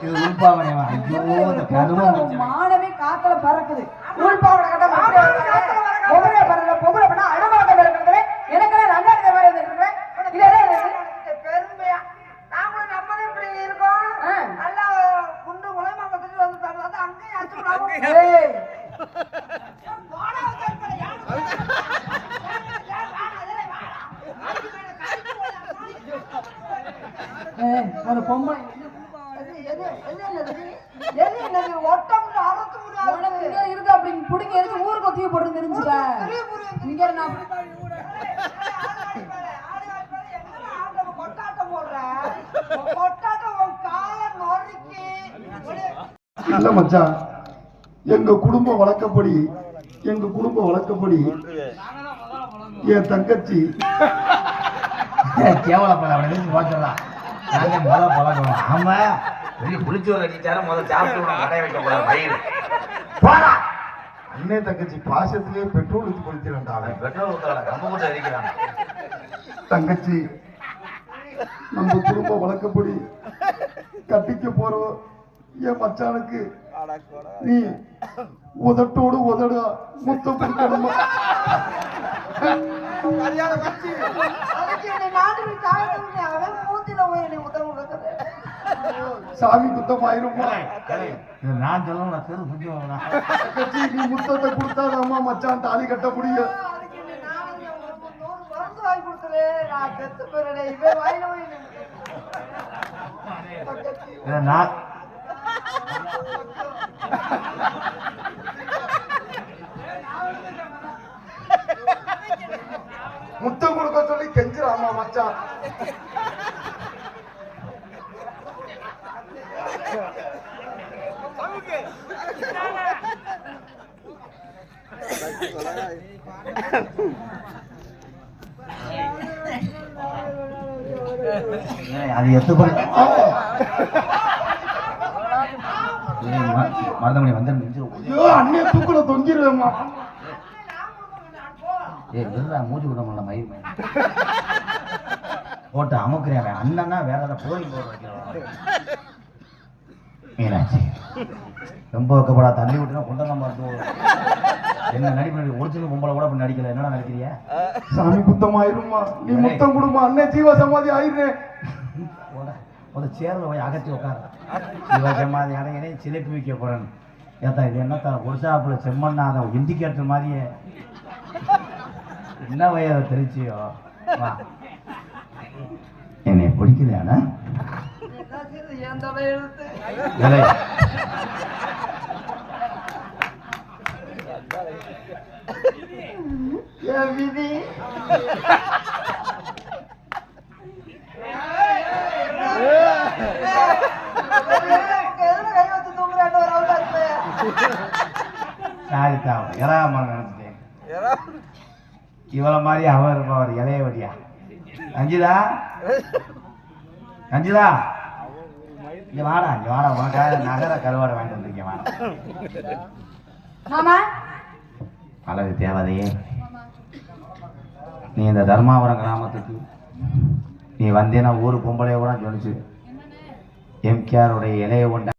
இது உள்பாவனையா? ஐயோ இந்த கருமம் மானமே காத்துல பறக்குது. உள்பாவனை கட்ட பொம்பளை பறக்குற பொம்பளை பண்ணா அடமாட்ட பறக்குறது. எனக்கெல்லாம் நல்லா இருக்கிற மாதிரி வந்துருக்கேன். இதெல்லாம் பெருமையா நாங்களும் நம்மளே இப்படி இருக்கோம். நல்லா குண்டு முளைமா கட்டிட்டு வந்துட்டாங்க. அது அங்கேயே அடிச்சுடுறாங்க. ஒரு பொம்மை இருக்கு அப்படி புடிங்க இருக்கு ஊருக்கு ஒத்திய போட்டு தெரிஞ்சுக்க. இங்க நான் கொட்டாட்டம் போடுறேன். கொட்டாட்டம் கால நொறுக்கி இல்ல மச்சான், எங்க குடும்ப வழக்கப்படி என் தங்கச்சி கேவலப்பட அவனை நினைச்சு போச்சிடலாம். நாங்க முதல் பழக்கம். ஆமா வெளியே குளிச்சோறு அடிச்சாரு முதல் சாப்பிட்டு கடைய வைக்க கூடாது வயிறு போடா. அண்ணே தங்கச்சி பாசத்திலேயே பெட்ரோல் ஊற்றி கொடுத்துட்டாங்க. பெட்ரோல் ஊத்தாட கம்ப போட்டு அடிக்கிறான். தங்கச்சி நம்ம குடும்ப வழக்கப்படி கட்டிக்க போறோம் என் மச்சானுக்கு நீ உதட்டோடு உதடா முத்தம் கொடுக்கணுமா? சாமி குத்தம் ஆயிருமா? நான் சொல்லணும். நீ முத்தத்தை கொடுத்தாதாம்மா மச்சான் தாலி கட்ட முடியும். நான் முத்தம் கொடுக்க சொல்லி கெஞ்சிராமா மச்சான். அது எத்து மருதமணி வந்து அண்ணே தூக்குல தொங்கிருவேம்மா. மூச்சு விட முடியல மயிர் போட்டு அமுக்குறேன். அண்ணன்னா வேற ஏதாவது போய் மீனாட்சி ரொம்ப வைக்கப்படா தள்ளி விட்டுனா கொண்டதான் பார்த்து என்ன நடிப்பு ஒரிஜினல் பொம்பளை கூட அப்படி நடிக்கல. என்னடா நடிக்கிறியா? சாமி குத்தம் ஆயிருமா? நீ முத்தம் கொடுமா அண்ணே ஜீவ சமாதி ஆயிருந்தேன். சேர்ல போய் அகற்றி உட்கார ஜீவ சமாதி அடையனே சிலைப்பு வைக்க போறேன். ஏத்தா இது என்னத்தா ஒரிசாப்புல செம்மண்ணா அதை இண்டிகேட்டர் மாதிரியே என்ன வயதை தெரிச்சியோ வா. என்னை பிடிக்கலையானா விதி சாரித்தா எறாம நினைச்சிட்டேன். இவளை மாதிரி அவ இருப்பவர் இலைய வடியா. அஞ்சுதா அஞ்சுதா இங்க வாடா உனக்காக நகர கருவாடை வாங்கிட்டு வந்திருக்கேன். வாடா அழகு தேவதையே, நீ இந்த தர்மாபுரம் கிராமத்துக்கு நீ வந்தேன்னா ஊரு பொம்பளைய கூட சொல்லிச்சு எம்கேஆருடைய இலைய கொண்ட